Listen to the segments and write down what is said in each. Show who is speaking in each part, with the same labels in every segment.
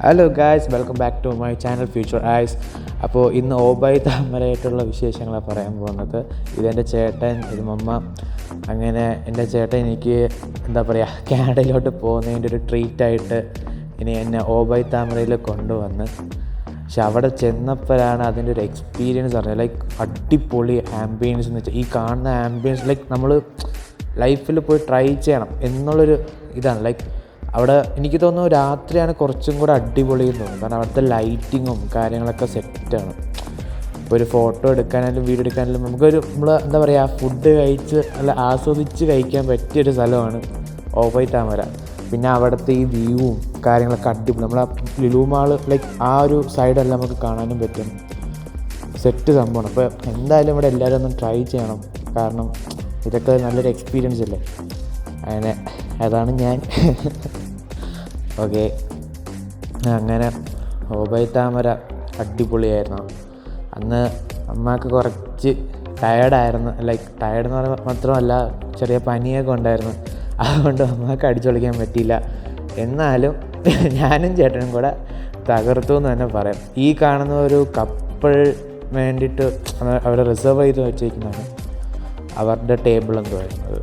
Speaker 1: Hello guys, welcome back to my channel future eyes. അപ്പോൾ ഇന്ന് ഓബായ് താമരയായിട്ടുള്ള വിശേഷങ്ങളാണ് പറയാൻ പോകുന്നത്. ഇതെൻ്റെ ചേട്ടൻ, ഇത് മമ്മ. അങ്ങനെ എൻ്റെ ചേട്ടൻ എനിക്ക് എന്താ പറയുക, കാനഡയിലോട്ട് പോകുന്നതിൻ്റെ ഒരു ട്രീറ്റായിട്ട് ഇനി എന്നെ ഓബായ് താമരയിൽ കൊണ്ടുവന്ന്. പക്ഷെ അവിടെ ചെന്നപ്പോഴാണ് അതിൻ്റെ ഒരു എക്സ്പീരിയൻസ് അറിഞ്ഞത്. ലൈക്ക് അടിപൊളി ആംബിയൻസ് എന്ന് വെച്ചാൽ, ഈ കാണുന്ന ആംബിയൻസ് ലൈക്ക് നമ്മൾ ലൈഫിൽ പോയി ട്രൈ ചെയ്യണം എന്നുള്ളൊരു ഇതാണ്. ലൈക്ക് അവിടെ എനിക്ക് തോന്നുന്നു രാത്രിയാണ് കുറച്ചും കൂടെ അടിപൊളി എന്ന് തോന്നുന്നു. കാരണം അവിടുത്തെ ലൈറ്റിങ്ങും കാര്യങ്ങളൊക്കെ സെറ്റാണ്. ഇപ്പോൾ ഒരു ഫോട്ടോ എടുക്കാനായാലും വീഡിയോ എടുക്കാനായാലും നമ്മൾ എന്താ പറയുക, ഫുഡ് കഴിച്ച് നല്ല ആസ്വദിച്ച് കഴിക്കാൻ പറ്റിയൊരു സ്ഥലമാണ് ഓബായ് താമര. പിന്നെ അവിടുത്തെ ഈ വ്യൂവും കാര്യങ്ങളൊക്കെ അടിപൊളി. നമ്മൾ ആ ലുലു മാൾ ലൈക്ക് ആ ഒരു സൈഡെല്ലാം നമുക്ക് കാണാനും പറ്റും. സെറ്റ് സംഭവമാണ്. അപ്പോൾ എന്തായാലും ഇവിടെ എല്ലാവരും ഒന്ന് ട്രൈ ചെയ്യണം. കാരണം ഇതൊക്കെ നല്ലൊരു എക്സ്പീരിയൻസ് അല്ലേ. അങ്ങനെ അതാണ് ഞാൻ. ഓക്കെ, അങ്ങനെ ഓബായ് താമര അടിപൊളിയായിരുന്നു. അന്ന് അമ്മക്ക് കുറച്ച് ടയേർഡായിരുന്നു. ലൈക്ക് ടയേർഡ് എന്ന് പറയുമ്പോൾ മാത്രമല്ല, ചെറിയ പനിയൊക്കെ ഉണ്ടായിരുന്നു. അതുകൊണ്ട് അമ്മക്ക് അടിച്ചൊളിക്കാൻ പറ്റിയില്ല. എന്നാലും ഞാനും ചേട്ടനും കൂടെ തകർത്തു എന്ന് തന്നെ പറയാം. ഈ കാണുന്ന ഒരു കപ്പിൾ വേണ്ടിയിട്ട് അവിടെ റിസർവ് ചെയ്ത് വെച്ചിരിക്കുന്നതാണ് അവരുടെ ടേബിൾ എന്ന് പറയുന്നത്.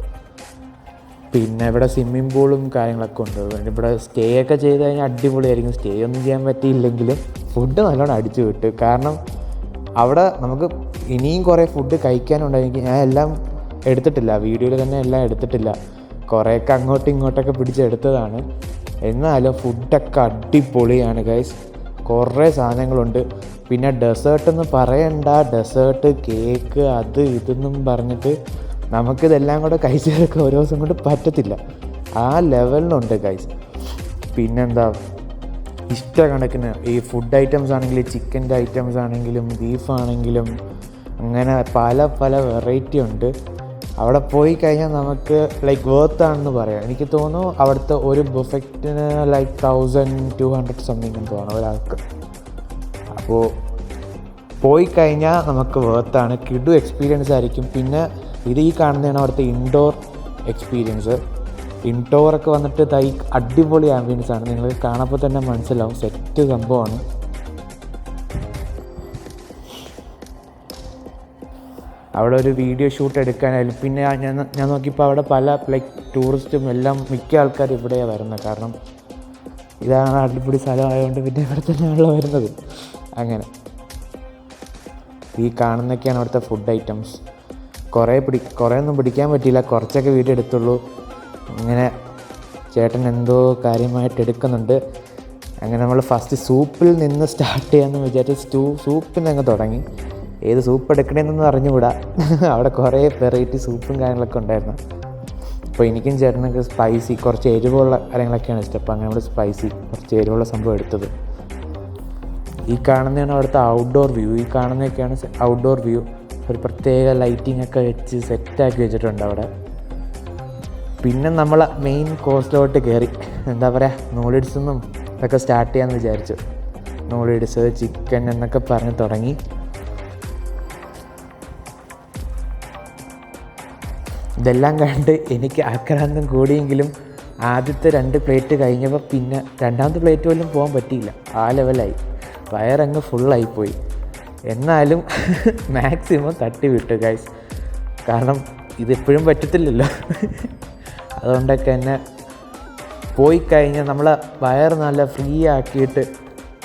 Speaker 1: പിന്നെ ഇവിടെ സ്വിമ്മിംഗ് പൂളും കാര്യങ്ങളൊക്കെ ഉണ്ട്. ഇവിടെ സ്റ്റേ ഒക്കെ ചെയ്ത് കഴിഞ്ഞാൽ അടിപൊളിയായിരിക്കും. സ്റ്റേ ഒന്നും ചെയ്യാൻ പറ്റിയില്ലെങ്കിലും ഫുഡ് നല്ലോണം അടിച്ചു വിട്ടു. കാരണം അവിടെ നമുക്ക് ഇനിയും കുറേ ഫുഡ് കഴിക്കാനുണ്ടായിരിക്കും. ഞാൻ എല്ലാം എടുത്തിട്ടില്ല, വീഡിയോയിൽ തന്നെ എല്ലാം എടുത്തിട്ടില്ല. കുറേയൊക്കെ അങ്ങോട്ടും ഇങ്ങോട്ടൊക്കെ പിടിച്ചെടുത്തതാണ്. എന്നാലും ഫുഡൊക്കെ അടിപൊളിയാണ് ഗൈസ്. കുറേ സാധനങ്ങളുണ്ട്. പിന്നെ ഡെസേർട്ടെന്ന് പറയണ്ട, ഡെസേർട്ട്, കേക്ക്, അത് ഇതെന്നും പറഞ്ഞിട്ട് നമുക്കിതെല്ലാം കൂടെ കഴിച്ചെടുക്കാൻ ഓരോ ദിവസം കൊണ്ട് പറ്റത്തില്ല. ആ ലെവലിലുണ്ട് ഗൈസ്. പിന്നെന്താ, ഇഷ്ടക്കണക്കിന് ഈ ഫുഡ് ഐറ്റംസ് ആണെങ്കിലും, ചിക്കൻ്റെ ഐറ്റംസ് ആണെങ്കിലും, ബീഫാണെങ്കിലും, അങ്ങനെ പല പല വെറൈറ്റി ഉണ്ട്. അവിടെ പോയി കഴിഞ്ഞാൽ നമുക്ക് ലൈക്ക് വേർത്താണെന്ന് പറയാം. എനിക്ക് തോന്നുന്നു അവിടുത്തെ ഒരു ബുഫറ്റിന് ലൈക്ക് 1200 സംതിങ് എന്ന് തോന്നുന്നു ഒരാൾക്ക്. അപ്പോൾ പോയി കഴിഞ്ഞാൽ നമുക്ക് വേർത്താണ്. കിഡു എക്സ്പീരിയൻസ് ആയിരിക്കും. പിന്നെ ഇത് ഈ കാണുന്നതാണ് അവിടുത്തെ ഇൻഡോർ എക്സ്പീരിയൻസ്. ഇൻഡോറൊക്കെ വന്നിട്ട് അടിപൊളി ആംബിയൻസ് ആണ്. നിങ്ങൾ കാണുമ്പോൾ തന്നെ മനസ്സിലാവും, സെറ്റ് സംഭവമാണ്. അവിടെ ഒരു വീഡിയോ ഷൂട്ട് എടുക്കാനായാലും, പിന്നെ ഞാൻ നോക്കിയപ്പോൾ അവിടെ പല ലൈക്ക് ടൂറിസ്റ്റും എല്ലാം മിക്ക ആൾക്കാരും ഇവിടെയാണ് വരുന്നത്. കാരണം ഇതാണ് അടിപൊളി സ്ഥലമായതുകൊണ്ട് പിന്നെ ഇവിടെ തന്നെയാണല്ലോ വരുന്നത്. അങ്ങനെ ഈ കാണുന്നൊക്കെയാണ് അവിടുത്തെ ഫുഡ് ഐറ്റംസ്. കുറേ ഒന്നും പിടിക്കാൻ പറ്റിയില്ല, കുറച്ചൊക്കെ വീഡിയോ എടുത്തുള്ളൂ. അങ്ങനെ ചേട്ടൻ എന്തോ കാര്യമായിട്ട് എടുക്കുന്നുണ്ട്. അങ്ങനെ നമ്മൾ ഫസ്റ്റ് സൂപ്പിൽ നിന്ന് സ്റ്റാർട്ട് ചെയ്യാമെന്ന് വിചാരിച്ച് സൂപ്പിൽ നിന്ന് അങ്ങ് തുടങ്ങി. ഏത് സൂപ്പ് എടുക്കണമെന്നൊന്നും അറിഞ്ഞുകൂടാ. അവിടെ കുറേ വെറൈറ്റി സൂപ്പും കാര്യങ്ങളൊക്കെ ഉണ്ടായിരുന്നു. അപ്പോൾ എനിക്കും ചേട്ടനൊക്കെ സ്പൈസി, കുറച്ച് എരിവുള്ള കാര്യങ്ങളൊക്കെയാണ് ഇഷ്ടം. അപ്പോൾ അങ്ങനെ നമ്മൾ സ്പൈസി കുറച്ച് എരിവുള്ള സംഭവം എടുത്തത്. ഈ കാണുന്നതാണ് അവിടുത്തെ ഔട്ട്ഡോർ വ്യൂ. ഈ കാണുന്നതൊക്കെയാണ് ഔട്ട്ഡോർ വ്യൂ. ഒരു പ്രത്യേക ലൈറ്റിംഗ് ഒക്കെ വെച്ച് സെറ്റാക്കി വെച്ചിട്ടുണ്ട് അവിടെ. പിന്നെ നമ്മൾ മെയിൻ കോഴ്സിലോട്ട് കയറി. എന്താ പറയുക, നൂഡിൽസൊന്നും ഇതൊക്കെ സ്റ്റാർട്ട് ചെയ്യാമെന്ന് വിചാരിച്ചു. നൂഡിൽസ്, ചിക്കൻ എന്നൊക്കെ പറഞ്ഞ് തുടങ്ങി. ഇതെല്ലാം കണ്ട് എനിക്ക് ആക്രാന്തം കൂടിയെങ്കിലും ആദ്യത്തെ 2 പ്ലേറ്റ് കഴിഞ്ഞപ്പോൾ പിന്നെ രണ്ടാമത്തെ പ്ലേറ്റ് പോലും പോകാൻ പറ്റിയില്ല. ആ ലെവലായി, വയറങ്ങ് ഫുള്ളായിപ്പോയി. എന്നാലും മാക്സിമം തട്ടി വിട്ടു ഗൈസ്. കാരണം ഇതെപ്പോഴും പറ്റത്തില്ലല്ലോ. അതുകൊണ്ടൊക്കെ തന്നെ പോയി കഴിഞ്ഞാൽ നമ്മളെ വയറ് നല്ല ഫ്രീ ആക്കിയിട്ട്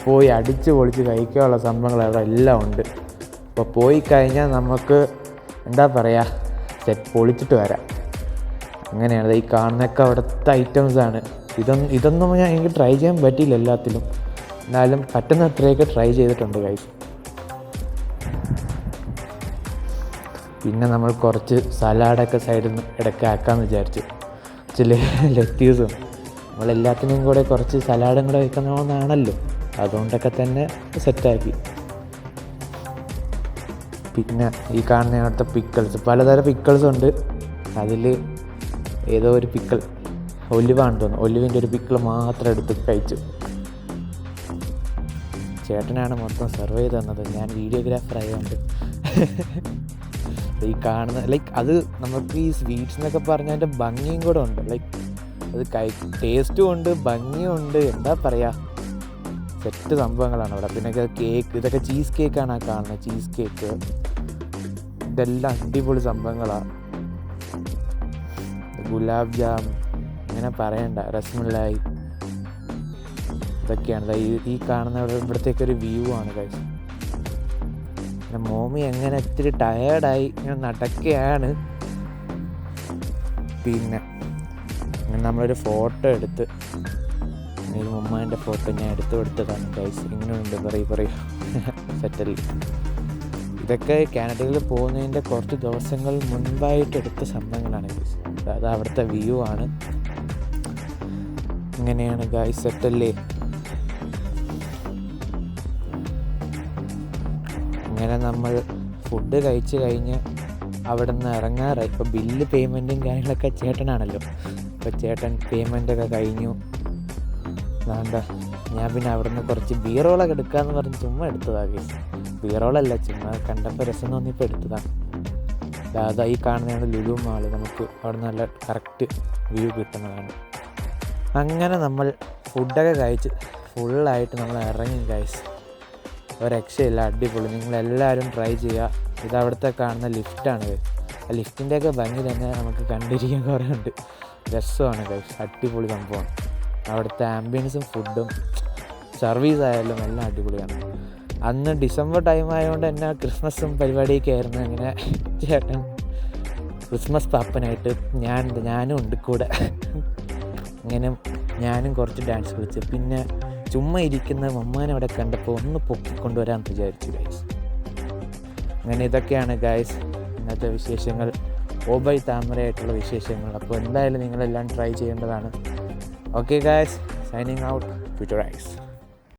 Speaker 1: പോയി അടിച്ച് പൊളിച്ച് കഴിക്കാനുള്ള സംഭവങ്ങൾ അവിടെ എല്ലാം ഉണ്ട്. അപ്പോൾ പോയി കഴിഞ്ഞാൽ നമുക്ക് എന്താ പറയുക, പൊളിച്ചിട്ട് വരാം. അങ്ങനെയാണ് ഈ കാണുന്നതൊക്കെ അവിടുത്തെ ഐറ്റംസാണ്. ഇതൊന്നും എനിക്ക് ട്രൈ ചെയ്യാൻ പറ്റിയില്ല എല്ലാത്തിലും. എന്നാലും പറ്റുന്ന അത്രയൊക്കെ ട്രൈ ചെയ്തിട്ടുണ്ട് ഗൈസ്. പിന്നെ നമ്മൾ കുറച്ച് സലാഡൊക്കെ സൈഡിൽ നിന്ന് ഇടയ്ക്ക് ആക്കാമെന്ന് വിചാരിച്ചു. ചില ലെറ്റ്യൂസും നമ്മളെല്ലാത്തിനും കൂടെ കുറച്ച് സലാഡും കൂടെ വയ്ക്കണമെന്നാണല്ലോ. അതുകൊണ്ടൊക്കെ തന്നെ സെറ്റാക്കി. പിന്നെ ഈ കാണുന്ന അവിടുത്തെ പിക്കിൾസ്, പലതരം പിക്കിൾസ് ഉണ്ട്. അതിൽ ഏതോ ഒരു പിക്കിൾ ഒലിവാണ് തോന്നുന്നു. ഒലിവിൻ്റെ ഒരു പിക്കിൾ മാത്രം എടുത്ത് കഴിച്ചു. ചേട്ടനാണ് മൊത്തം സെർവ് ചെയ്ത് തന്നത്. ഞാൻ വീഡിയോഗ്രാഫർ ആയതുകൊണ്ട് ഈ കാണുന്ന ലൈക്ക് അത് നമുക്ക് ഈ സ്വീറ്റ്സ് എന്നൊക്കെ പറഞ്ഞാൽ അതിൻ്റെ ഭംഗിയും കൂടെ ഉണ്ട്. ലൈക്ക് അത് ടേസ്റ്റും ഉണ്ട്, ഭംഗിയും ഉണ്ട്. എന്താ പറയുക, സെറ്റ് സംഭവങ്ങളാണ് അവിടെ. പിന്നെ കേക്ക്, ഇതൊക്കെ ചീസ് കേക്കാണ് കാണുന്നത്, ചീസ് കേക്ക്. ഇതെല്ലാം അടിപൊളി സംഭവങ്ങളാണ്. ഗുലാബ് ജാം, ഇങ്ങനെ പറയണ്ട, രസ്മലായി, ഇതൊക്കെയാണ് ഈ കാണുന്ന ഇവിടത്തേക്കൊരു വ്യൂ ആണ് ഗൈസ്. പിന്നെ മോമി എങ്ങനെ ഇത്തിരി ടയേർഡായി ഇങ്ങനെ നടക്കുകയാണ്. പിന്നെ നമ്മളൊരു ഫോട്ടോ എടുത്ത്, ഈ ഉമ്മാൻ്റെ ഫോട്ടോ ഞാൻ എടുത്തു കൊടുത്തതാണ് ഗൈസ്. ഇങ്ങനെയുണ്ട് പറയും സെറ്റൽ. ഇതൊക്കെ കാനഡയിൽ പോകുന്നതിൻ്റെ കുറച്ച് ദിവസങ്ങൾ മുൻപായിട്ട് എടുത്ത സംഭവങ്ങളാണ് ഗൈസ്. അത് അവിടുത്തെ വ്യൂ ആണ്. ഇങ്ങനെയാണ് ഗൈസ് സെറ്റല്ലേ. അങ്ങനെ നമ്മൾ ഫുഡ് കഴിച്ച് കഴിഞ്ഞ് അവിടെ നിന്ന് ഇറങ്ങാറായി. ഇപ്പോൾ ബില്ല് പേയ്മെൻറ്റും കാര്യങ്ങളൊക്കെ ചേട്ടനാണല്ലോ. അപ്പോൾ ചേട്ടൻ പേയ്മെൻറ്റൊക്കെ കഴിഞ്ഞു. വേണ്ട, ഞാൻ പിന്നെ അവിടെ നിന്ന് കുറച്ച് ബീറോളൊക്കെ എടുക്കാമെന്ന് പറഞ്ഞ് ചുമ്മാ എടുത്തതാണ് ഗൈസ്. ബീറോളല്ല, ചുമ്മാ കണ്ടപ്പോൾ രസം തോന്നിയപ്പോൾ എടുത്തതാണ്. അതാ ഈ കാണുന്നതാണ് ലുലു മാള്. നമുക്ക് അവിടെ നല്ല കറക്റ്റ് വ്യൂ കിട്ടുന്നതാണ്. അങ്ങനെ നമ്മൾ ഫുഡൊക്കെ കഴിച്ച് ഫുള്ളായിട്ട് നമ്മൾ ഇറങ്ങി ഗൈസ്. ഒരു രക്ഷയില്ല, അടിപൊളി. നിങ്ങളെല്ലാവരും ട്രൈ ചെയ്യുക. ഇത് അവിടുത്തെ കാണുന്ന ലിഫ്റ്റാണ് ഗൈസ്. ആ ലിഫ്റ്റിൻ്റെയൊക്കെ ഭംഗി തന്നെ നമുക്ക് കണ്ടിരിക്കാൻ കുറേ ഉണ്ട്. രസമാണ് ഗൈസ്, അടിപൊളി സംഭവമാണ്. അവിടുത്തെ ആംബിയൻസും ഫുഡും സർവീസ് ആയാലും എല്ലാം അടിപൊളിയാണ്. അന്ന് ഡിസംബർ ടൈം ആയതുകൊണ്ട് തന്നെ ക്രിസ്മസും പരിപാടിയൊക്കെ ആയിരുന്നു. അങ്ങനെ ചേട്ടൻ ക്രിസ്മസ് പാപ്പനായിട്ട് ഞാനും ഉണ്ട് കൂടെ. അങ്ങനെ ഞാനും കുറച്ച് ഡാൻസ് കളിച്ചു. പിന്നെ ചുമ്മാ ഇരിക്കുന്ന മമ്മാനെ അവിടെ കണ്ടപ്പോൾ ഒന്ന് പൊക്കിക്കൊണ്ടുവരാമെന്ന് വിചാരിച്ചു ഗൈസ്. അങ്ങനെ ഇതൊക്കെയാണ് ഗൈസ് ഇന്നത്തെ വിശേഷങ്ങൾ, ഓബൈ താമരയായിട്ടുള്ള വിശേഷങ്ങൾ. അപ്പോൾ എന്തായാലും നിങ്ങളെല്ലാം ട്രൈ ചെയ്യേണ്ടതാണ്. Okay guys, signing out, future ice.